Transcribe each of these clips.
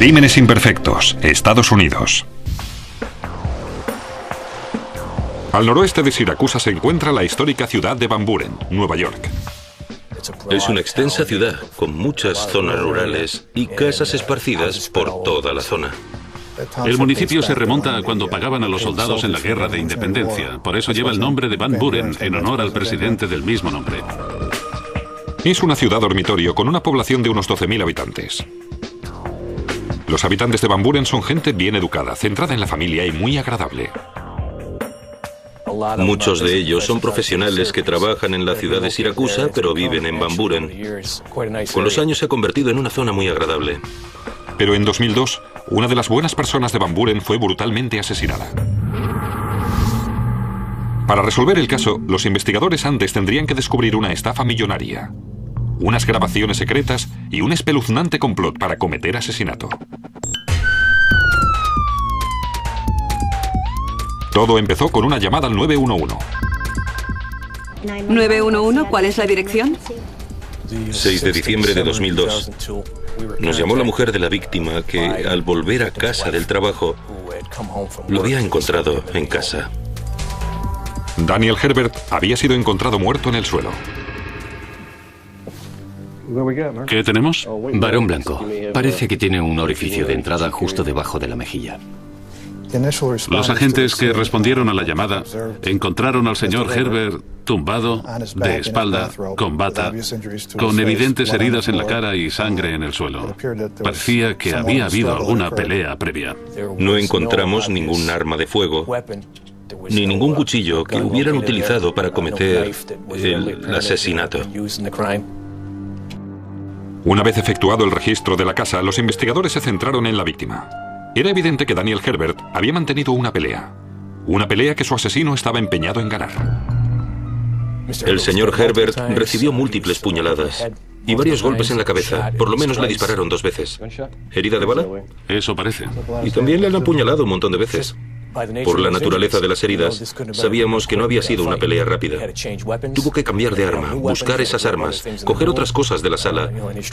Crímenes imperfectos, Estados Unidos. Al noroeste de Siracusa se encuentra la histórica ciudad de Van Buren, Nueva York. Es una extensa ciudad con muchas zonas rurales y casas esparcidas por toda la zona. El municipio se remonta a cuando pagaban a los soldados en la Guerra de Independencia. Por eso lleva el nombre de Van Buren, en honor al presidente del mismo nombre. Es una ciudad dormitorio con una población de unos 12.000 habitantes. Los habitantes de Van Buren son gente bien educada, centrada en la familia y muy agradable. Muchos de ellos son profesionales que trabajan en la ciudad de Siracusa, pero viven en Van Buren. Con los años se ha convertido en una zona muy agradable. Pero en 2002, una de las buenas personas de Van Buren fue brutalmente asesinada. Para resolver el caso, los investigadores antes tendrían que descubrir una estafa millonaria, unas grabaciones secretas y un espeluznante complot para cometer asesinato. Todo empezó con una llamada al 911. 911, ¿cuál es la dirección? 6 de diciembre de 2002. Nos llamó la mujer de la víctima que, al volver a casa del trabajo, lo había encontrado en casa. Daniel Herbert había sido encontrado muerto en el suelo. ¿Qué tenemos? Varón blanco. Parece que tiene un orificio de entrada justo debajo de la mejilla. Los agentes que respondieron a la llamada encontraron al señor Herbert tumbado, de espalda, con bata, con evidentes heridas en la cara y sangre en el suelo. Parecía que había habido alguna pelea previa. No encontramos ningún arma de fuego, ni ningún cuchillo que hubieran utilizado para cometer el asesinato. Una vez efectuado el registro de la casa, los investigadores se centraron en la víctima. Era evidente que Daniel Herbert había mantenido una pelea que su asesino estaba empeñado en ganar. El señor Herbert recibió múltiples puñaladas y varios golpes en la cabeza. Por lo menos le dispararon 2 veces. ¿Herida de bala? Eso parece. Y también le han apuñalado un montón de veces. Por la naturaleza de las heridas, sabíamos que no había sido una pelea rápida. Tuvo que cambiar de arma, buscar esas armas, coger otras cosas de la sala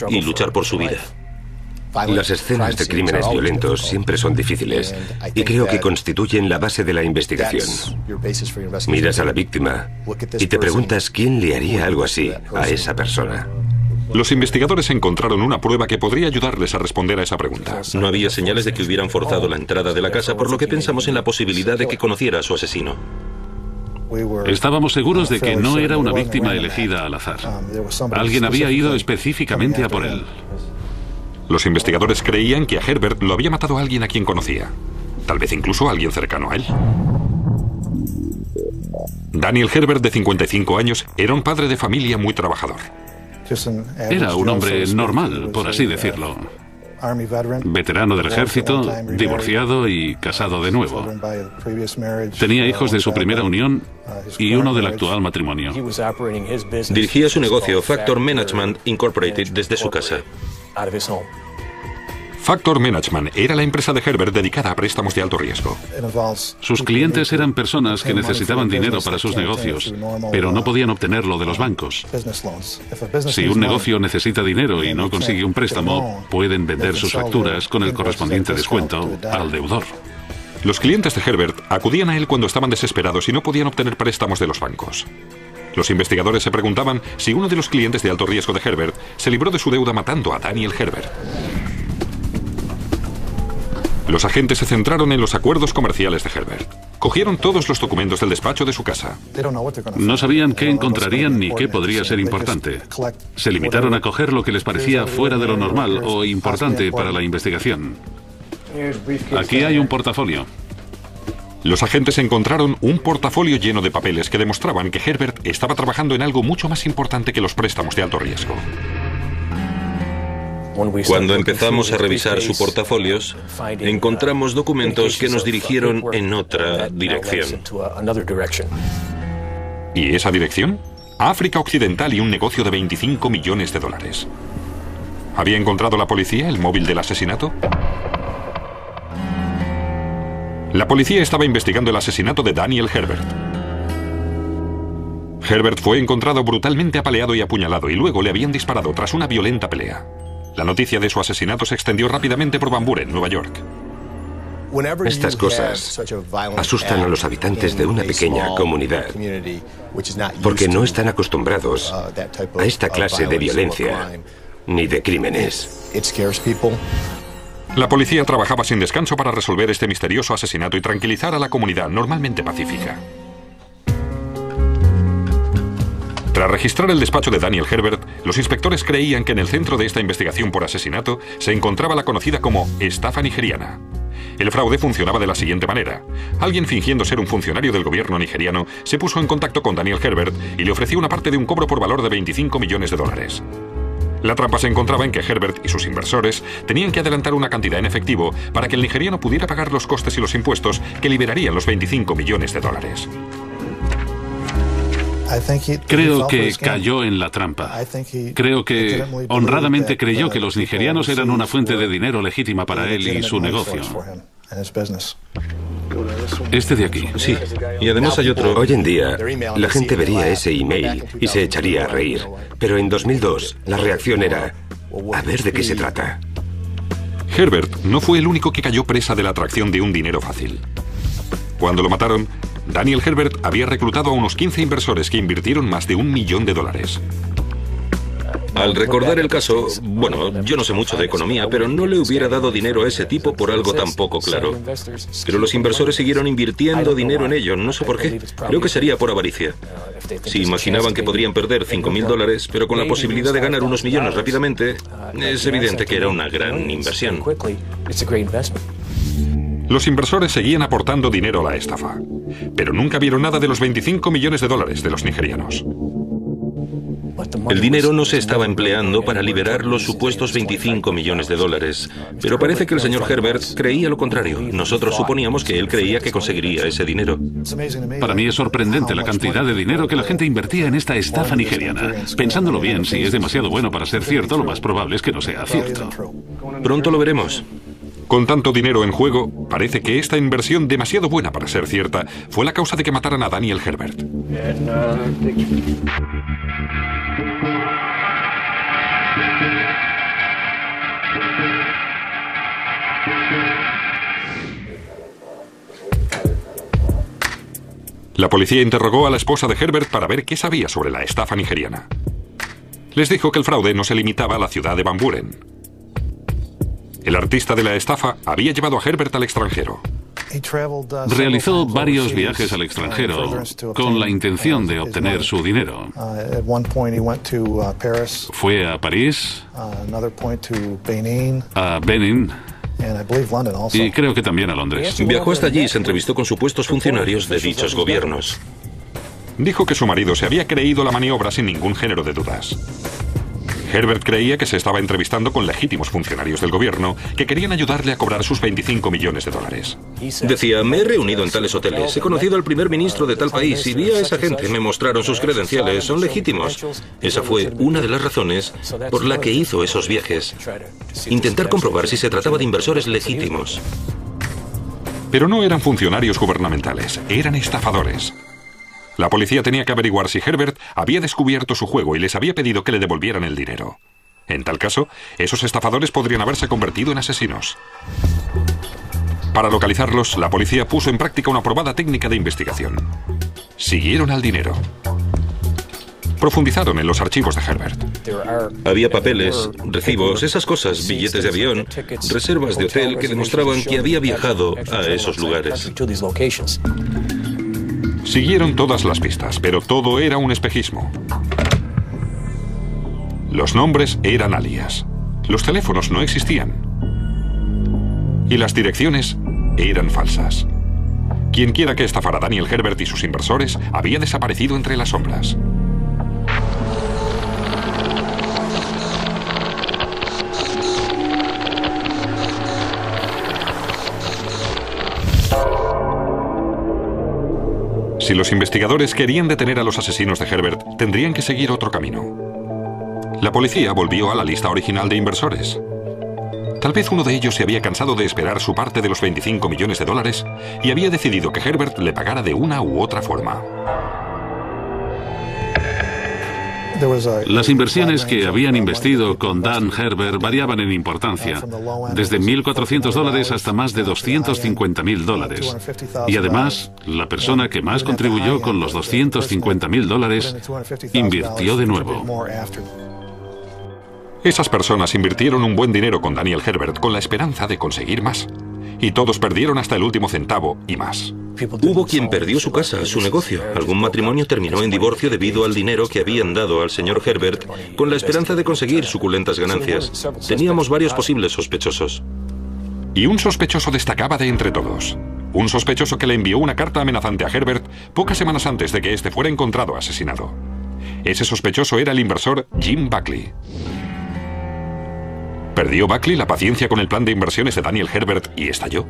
y luchar por su vida. Las escenas de crímenes violentos siempre son difíciles y creo que constituyen la base de la investigación. Miras a la víctima y te preguntas quién le haría algo así a esa persona. Los investigadores encontraron una prueba que podría ayudarles a responder a esa pregunta. No había señales de que hubieran forzado la entrada de la casa, por lo que pensamos en la posibilidad de que conociera a su asesino. Estábamos seguros de que no era una víctima elegida al azar. Alguien había ido específicamente a por él. Los investigadores creían que a Herbert lo había matado alguien a quien conocía. Tal vez incluso alguien cercano a él. Daniel Herbert, de 55 años, era un padre de familia muy trabajador. Era un hombre normal, por así decirlo. Veterano del ejército, divorciado y casado de nuevo. Tenía hijos de su primera unión y uno del actual matrimonio. Dirigía su negocio, Factor Management Incorporated, desde su casa. Factor Management era la empresa de Herbert dedicada a préstamos de alto riesgo. Sus clientes eran personas que necesitaban dinero para sus negocios, pero no podían obtenerlo de los bancos. Si un negocio necesita dinero y no consigue un préstamo, pueden vender sus facturas con el correspondiente descuento al deudor. Los clientes de Herbert acudían a él cuando estaban desesperados y no podían obtener préstamos de los bancos. Los investigadores se preguntaban si uno de los clientes de alto riesgo de Herbert se libró de su deuda matando a Daniel Herbert. Los agentes se centraron en los acuerdos comerciales de Herbert. Cogieron todos los documentos del despacho de su casa. No sabían qué encontrarían ni qué podría ser importante. Se limitaron a coger lo que les parecía fuera de lo normal o importante para la investigación. Aquí hay un portafolio. Los agentes encontraron un portafolio lleno de papeles que demostraban que Herbert estaba trabajando en algo mucho más importante que los préstamos de alto riesgo. Cuando empezamos a revisar su portafolios, encontramos documentos que nos dirigieron en otra dirección. ¿Y esa dirección? África Occidental y un negocio de 25 millones de dólares. ¿Había encontrado la policía el móvil del asesinato? La policía estaba investigando el asesinato de Daniel Herbert. Herbert fue encontrado brutalmente apaleado y apuñalado y luego le habían disparado tras una violenta pelea. La noticia de su asesinato se extendió rápidamente por Van Buren, Nueva York. Estas cosas asustan a los habitantes de una pequeña comunidad porque no están acostumbrados a esta clase de violencia ni de crímenes. La policía trabajaba sin descanso para resolver este misterioso asesinato y tranquilizar a la comunidad normalmente pacífica. Tras registrar el despacho de Daniel Herbert, los inspectores creían que en el centro de esta investigación por asesinato se encontraba la conocida como estafa nigeriana. El fraude funcionaba de la siguiente manera. Alguien fingiendo ser un funcionario del gobierno nigeriano se puso en contacto con Daniel Herbert y le ofreció una parte de un cobro por valor de $25 millones. La trampa se encontraba en que Herbert y sus inversores tenían que adelantar una cantidad en efectivo para que el nigeriano pudiera pagar los costes y los impuestos que liberarían los $25 millones. Creo que cayó en la trampa. Creo que honradamente creyó que los nigerianos eran una fuente de dinero legítima para él y su negocio. Este de aquí. Sí, y además hay otro. Hoy en día, la gente vería ese email y se echaría a reír. Pero en 2002, la reacción era: a ver de qué se trata. Herbert no fue el único que cayó presa de la atracción de un dinero fácil. Cuando lo mataron, Daniel Herbert había reclutado a unos 15 inversores que invirtieron más de $1 millón. Al recordar el caso, bueno, yo no sé mucho de economía, pero no le hubiera dado dinero a ese tipo por algo tan poco claro. Pero los inversores siguieron invirtiendo dinero en ello, no sé por qué. Creo que sería por avaricia. Si imaginaban que podrían perder $5.000, pero con la posibilidad de ganar unos millones rápidamente, es evidente que era una gran inversión. Los inversores seguían aportando dinero a la estafa, pero nunca vieron nada de los $25 millones de los nigerianos. El dinero no se estaba empleando para liberar los supuestos $25 millones, pero parece que el señor Herbert creía lo contrario. Nosotros suponíamos que él creía que conseguiría ese dinero. Para mí es sorprendente la cantidad de dinero que la gente invertía en esta estafa nigeriana. Pensándolo bien, si es demasiado bueno para ser cierto, lo más probable es que no sea cierto. Pronto lo veremos. Con tanto dinero en juego, parece que esta inversión demasiado buena para ser cierta fue la causa de que mataran a Daniel Herbert. La policía interrogó a la esposa de Herbert para ver qué sabía sobre la estafa nigeriana. Les dijo que el fraude no se limitaba a la ciudad de Van Buren. El artista de la estafa había llevado a Herbert al extranjero. Realizó varios viajes al extranjero con la intención de obtener su dinero. Fue a París, a Benín y creo que también a Londres. Viajó hasta allí y se entrevistó con supuestos funcionarios de dichos gobiernos. Dijo que su marido se había creído la maniobra sin ningún género de dudas. Herbert creía que se estaba entrevistando con legítimos funcionarios del gobierno que querían ayudarle a cobrar sus $25 millones. Decía, me he reunido en tales hoteles, he conocido al primer ministro de tal país y vi a esa gente, me mostraron sus credenciales, son legítimos. Esa fue una de las razones por la que hizo esos viajes. Intentar comprobar si se trataba de inversores legítimos. Pero no eran funcionarios gubernamentales, eran estafadores. La policía tenía que averiguar si Herbert había descubierto su juego y les había pedido que le devolvieran el dinero. En tal caso, esos estafadores podrían haberse convertido en asesinos. Para localizarlos, la policía puso en práctica una probada técnica de investigación. Siguieron al dinero. Profundizaron en los archivos de Herbert. Había papeles, recibos, esas cosas, billetes de avión, reservas de hotel que demostraban que había viajado a esos lugares. Siguieron todas las pistas, pero todo era un espejismo. Los nombres eran alias. Los teléfonos no existían. Y las direcciones eran falsas. Quienquiera que estafara a Daniel Herbert y sus inversores había desaparecido entre las sombras. Si los investigadores querían detener a los asesinos de Herbert, tendrían que seguir otro camino. La policía volvió a la lista original de inversores. Tal vez uno de ellos se había cansado de esperar su parte de los $25 millones y había decidido que Herbert le pagara de una u otra forma. Las inversiones que habían investido con Dan Herbert variaban en importancia, desde $1.400 hasta más de $250.000. Y además, la persona que más contribuyó con los $250.000 invirtió de nuevo. Esas personas invirtieron un buen dinero con Daniel Herbert con la esperanza de conseguir más. Y todos perdieron hasta el último centavo y más. Hubo quien perdió su casa, su negocio. Algún matrimonio terminó en divorcio debido al dinero que habían dado al señor Herbert con la esperanza de conseguir suculentas ganancias. Teníamos varios posibles sospechosos. Y un sospechoso destacaba de entre todos. Un sospechoso que le envió una carta amenazante a Herbert pocas semanas antes de que éste fuera encontrado asesinado. Ese sospechoso era el inversor Jim Buckley. ¿Perdió Buckley la paciencia con el plan de inversiones de Daniel Herbert y estalló?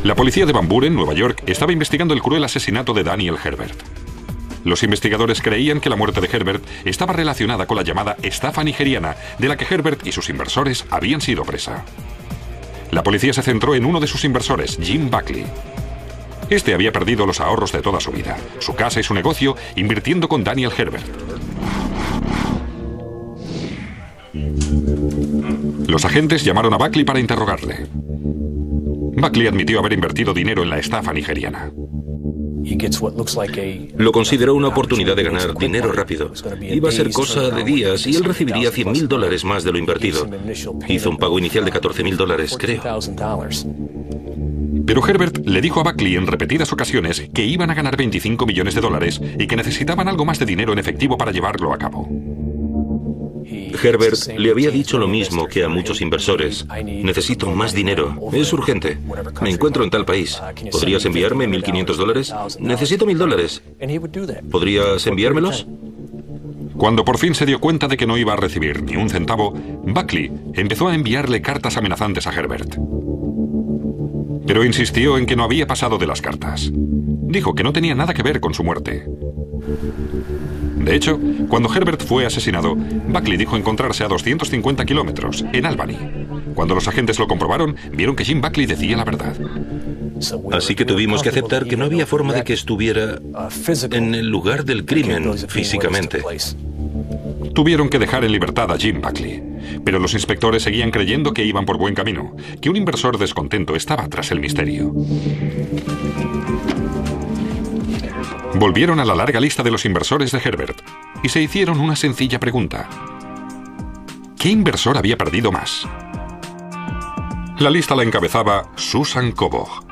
La policía de Van Buren, Nueva York, estaba investigando el cruel asesinato de Daniel Herbert. Los investigadores creían que la muerte de Herbert estaba relacionada con la llamada estafa nigeriana, de la que Herbert y sus inversores habían sido presa. La policía se centró en uno de sus inversores, Jim Buckley. Este había perdido los ahorros de toda su vida, su casa y su negocio, invirtiendo con Daniel Herbert. Los agentes llamaron a Buckley para interrogarle. Buckley admitió haber invertido dinero en la estafa nigeriana. Lo consideró una oportunidad de ganar dinero rápido. Iba a ser cosa de días y él recibiría $100.000 más de lo invertido. Hizo un pago inicial de $14.000, creo. Pero Herbert le dijo a Buckley en repetidas ocasiones que iban a ganar $25 millones y que necesitaban algo más de dinero en efectivo para llevarlo a cabo. Herbert le había dicho lo mismo que a muchos inversores. Necesito más dinero. Es urgente. Me encuentro en tal país. ¿Podrías enviarme $1.500? Necesito $1.000. ¿Podrías enviármelos? Cuando por fin se dio cuenta de que no iba a recibir ni un centavo, Buckley empezó a enviarle cartas amenazantes a Herbert. Pero insistió en que no había pasado de las cartas. Dijo que no tenía nada que ver con su muerte. De hecho, cuando Herbert fue asesinado, Buckley dijo encontrarse a 250 kilómetros, en Albany. Cuando los agentes lo comprobaron, vieron que Jim Buckley decía la verdad. Así que tuvimos que aceptar que no había forma de que estuviera en el lugar del crimen físicamente. Tuvieron que dejar en libertad a Jim Buckley, pero los inspectores seguían creyendo que iban por buen camino, que un inversor descontento estaba tras el misterio. Volvieron a la larga lista de los inversores de Herbert y se hicieron una sencilla pregunta. ¿Qué inversor había perdido más? La lista la encabezaba Susan Kobach.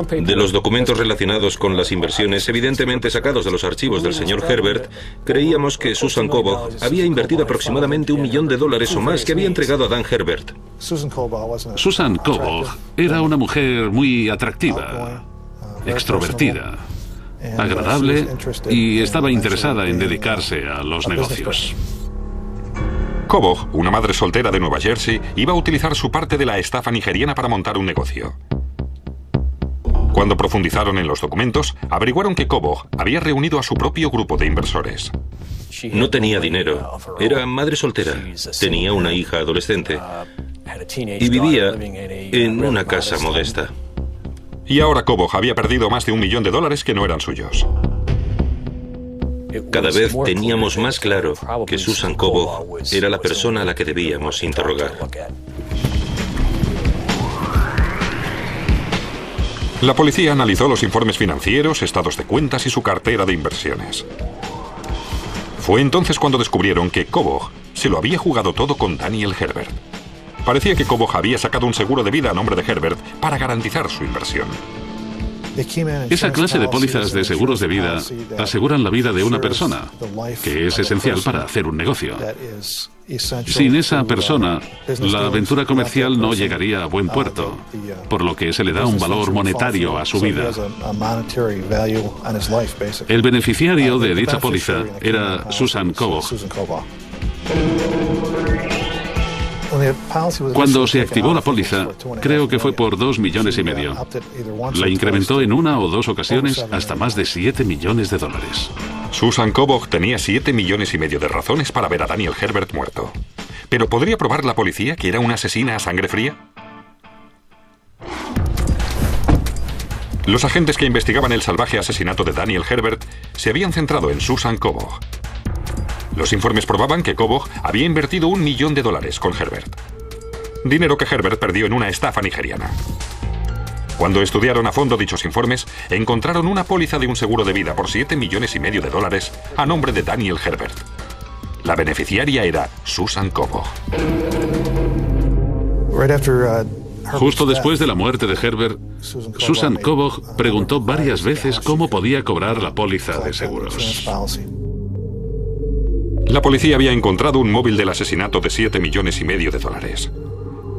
De los documentos relacionados con las inversiones, evidentemente sacados de los archivos del señor Herbert, creíamos que Susan Kobach había invertido aproximadamente $1 millón o más que había entregado a Dan Herbert. Susan Kobach era una mujer muy atractiva, extrovertida, agradable y estaba interesada en dedicarse a los negocios. Kobach, una madre soltera de Nueva Jersey, iba a utilizar su parte de la estafa nigeriana para montar un negocio. Cuando profundizaron en los documentos, averiguaron que Kobach había reunido a su propio grupo de inversores. No tenía dinero, era madre soltera, tenía una hija adolescente y vivía en una casa modesta. Y ahora Kobach había perdido más de $1 millón que no eran suyos. Cada vez teníamos más claro que Susan Kobach era la persona a la que debíamos interrogar. La policía analizó los informes financieros, estados de cuentas y su cartera de inversiones. Fue entonces cuando descubrieron que Kobach se lo había jugado todo con Daniel Herbert. Parecía que Kobach había sacado un seguro de vida a nombre de Herbert para garantizar su inversión. Esa clase de pólizas de seguros de vida aseguran la vida de una persona, que es esencial para hacer un negocio. Sin esa persona, la aventura comercial no llegaría a buen puerto, por lo que se le da un valor monetario a su vida. El beneficiario de dicha póliza era Susan Kobach. Cuando se activó la póliza, creo que fue por $2,5 millones. La incrementó en una o dos ocasiones hasta más de $7 millones. Susan Kobach tenía $7,5 millones de razones para ver a Daniel Herbert muerto. ¿Pero podría probar la policía que era una asesina a sangre fría? Los agentes que investigaban el salvaje asesinato de Daniel Herbert se habían centrado en Susan Kobach. Los informes probaban que Kobach había invertido $1 millón con Herbert. Dinero que Herbert perdió en una estafa nigeriana. Cuando estudiaron a fondo dichos informes, encontraron una póliza de un seguro de vida por $7,5 millones a nombre de Daniel Herbert. La beneficiaria era Susan Kobach. Justo después de la muerte de Herbert, Susan Kobach preguntó varias veces cómo podía cobrar la póliza de seguros. La policía había encontrado un móvil del asesinato de $7,5 millones.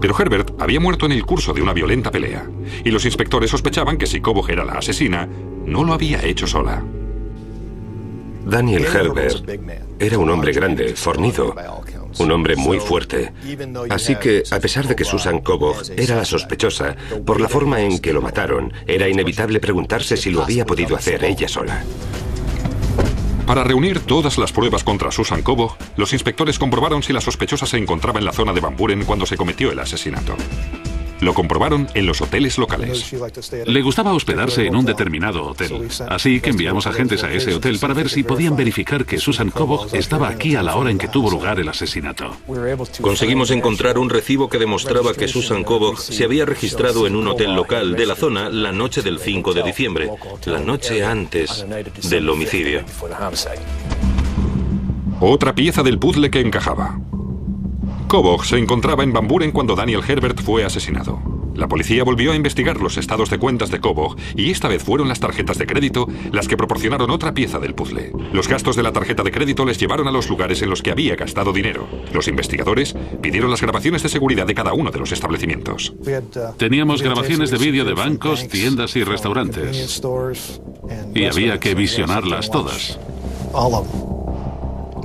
Pero Herbert había muerto en el curso de una violenta pelea, y los inspectores sospechaban que si Kobach era la asesina, no lo había hecho sola. Daniel Herbert era un hombre grande, fornido, un hombre muy fuerte. Así que, a pesar de que Susan Kobach era la sospechosa, por la forma en que lo mataron, era inevitable preguntarse si lo había podido hacer ella sola. Para reunir todas las pruebas contra Susan Kobach, los inspectores comprobaron si la sospechosa se encontraba en la zona de Van Buren cuando se cometió el asesinato. Lo comprobaron en los hoteles locales. Le gustaba hospedarse en un determinado hotel, así que enviamos agentes a ese hotel para ver si podían verificar que Susan Kobach estaba aquí a la hora en que tuvo lugar el asesinato. Conseguimos encontrar un recibo que demostraba que Susan Kobach se había registrado en un hotel local de la zona la noche del 5 de diciembre, la noche antes del homicidio. Otra pieza del puzzle que encajaba. Kobach se encontraba en Van Buren cuando Daniel Herbert fue asesinado. La policía volvió a investigar los estados de cuentas de Kobach y esta vez fueron las tarjetas de crédito las que proporcionaron otra pieza del puzzle. Los gastos de la tarjeta de crédito les llevaron a los lugares en los que había gastado dinero. Los investigadores pidieron las grabaciones de seguridad de cada uno de los establecimientos. Teníamos grabaciones de vídeo de bancos, tiendas y restaurantes. Y había que visionarlas todas.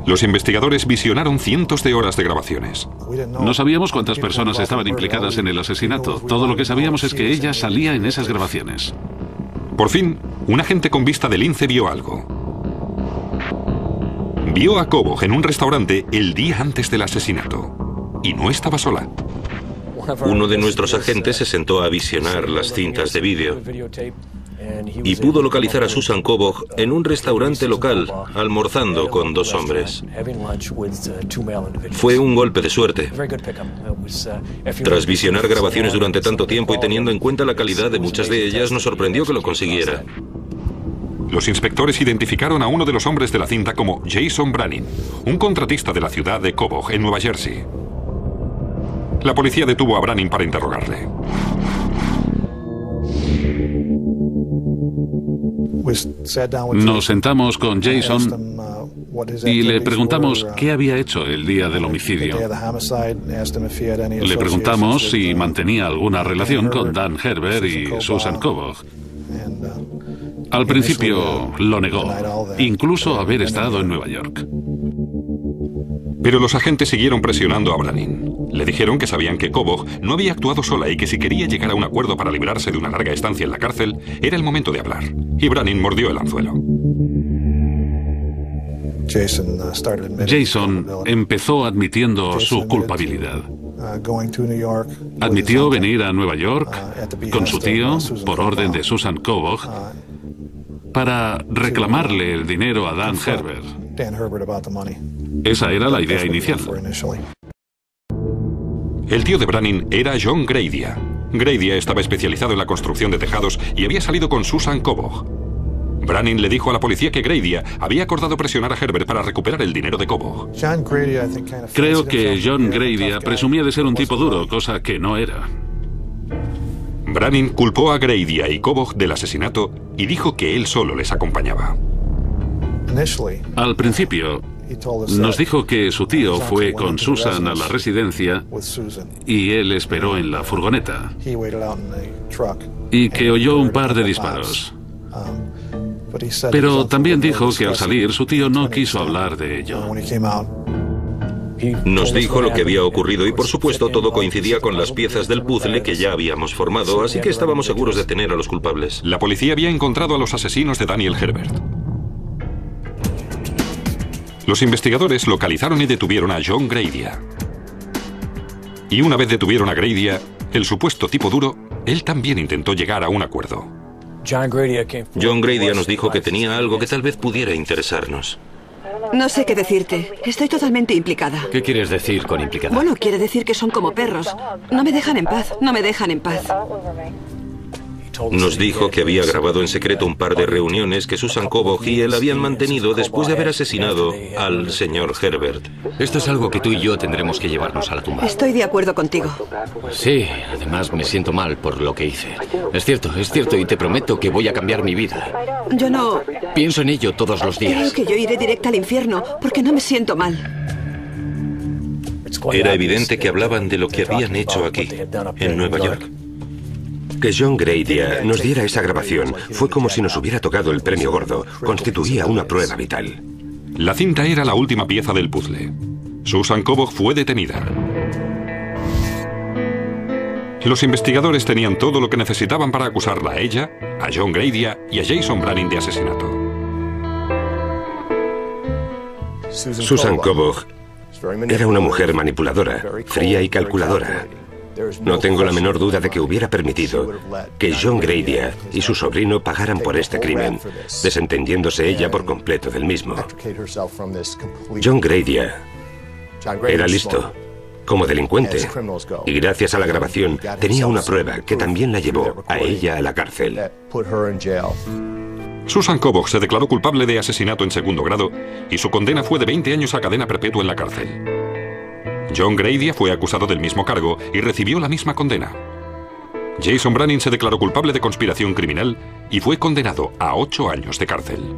Los investigadores visionaron cientos de horas de grabaciones. No sabíamos cuántas personas estaban implicadas en el asesinato. Todo lo que sabíamos es que ella salía en esas grabaciones. Por fin, un agente con vista de lince vio algo. Vio a Kobach en un restaurante el día antes del asesinato. Y no estaba sola. Uno de nuestros agentes se sentó a visionar las cintas de vídeo y pudo localizar a Susan Kobach en un restaurante local, almorzando con dos hombres. Fue un golpe de suerte. Tras visionar grabaciones durante tanto tiempo y teniendo en cuenta la calidad de muchas de ellas, nos sorprendió que lo consiguiera. Los inspectores identificaron a uno de los hombres de la cinta como Jason Brannin, un contratista de la ciudad de Kobach, en Nueva Jersey. La policía detuvo a Brannin para interrogarle. Nos sentamos con Jason y le preguntamos qué había hecho el día del homicidio. Le preguntamos si mantenía alguna relación con Dan Herbert y Susan Kobach. Al principio lo negó, incluso haber estado en Nueva York. Pero los agentes siguieron presionando a Brannin. Le dijeron que sabían que Kobach no había actuado sola y que si quería llegar a un acuerdo para librarse de una larga estancia en la cárcel, era el momento de hablar. Y Brannin mordió el anzuelo. Jason empezó admitiendo su culpabilidad. Admitió venir a Nueva York con su tío, por orden de Susan Kobach, para reclamarle el dinero a Dan Herbert. Esa era la idea inicial. El tío de Brannin era John Gradia. Gradia estaba especializado en la construcción de tejados y había salido con Susan Kobach. Brannin le dijo a la policía que Gradia había acordado presionar a Herbert para recuperar el dinero de Kobach. Creo que John Gradia presumía de ser un tipo duro, cosa que no era. Brannin culpó a Gradia y Kobach del asesinato y dijo que él solo les acompañaba. Al principio, nos dijo que su tío fue con Susan a la residencia y él esperó en la furgoneta y que oyó un par de disparos. Pero también dijo que al salir su tío no quiso hablar de ello. Nos dijo lo que había ocurrido y por supuesto todo coincidía con las piezas del puzzle que ya habíamos formado, así que estábamos seguros de tener a los culpables. La policía había encontrado a los asesinos de Daniel Herbert. Los investigadores localizaron y detuvieron a John Gradia. Y una vez detuvieron a Gradia, el supuesto tipo duro, él también intentó llegar a un acuerdo. John Grady nos dijo que tenía algo que tal vez pudiera interesarnos. No sé qué decirte. Estoy totalmente implicada. ¿Qué quieres decir con implicada? Bueno, quiere decir que son como perros. No me dejan en paz. No me dejan en paz. Nos dijo que había grabado en secreto un par de reuniones que Susan Kobach y él habían mantenido después de haber asesinado al señor Herbert. Esto es algo que tú y yo tendremos que llevarnos a la tumba. Estoy de acuerdo contigo. Sí, además me siento mal por lo que hice. Es cierto, y te prometo que voy a cambiar mi vida. Yo no... Pienso en ello todos los días. Creo que yo iré directa al infierno porque no me siento mal. Era evidente que hablaban de lo que habían hecho aquí, en Nueva York. Que John Grady nos diera esa grabación fue como si nos hubiera tocado el premio gordo. Constituía una prueba vital. La cinta era la última pieza del puzzle. Susan Kobach fue detenida. Los investigadores tenían todo lo que necesitaban para acusarla a ella, a John Grady y a Jason Branning de asesinato. Susan Kobach era una mujer manipuladora, fría y calculadora. No tengo la menor duda de que hubiera permitido que John Grady y su sobrino pagaran por este crimen, desentendiéndose ella por completo del mismo. John Grady era listo, como delincuente, y gracias a la grabación tenía una prueba que también la llevó a ella a la cárcel. Susan Kobach se declaró culpable de asesinato en segundo grado y su condena fue de 20 años a cadena perpetua en la cárcel. John Grady fue acusado del mismo cargo y recibió la misma condena. Jason Branning se declaró culpable de conspiración criminal y fue condenado a 8 años de cárcel.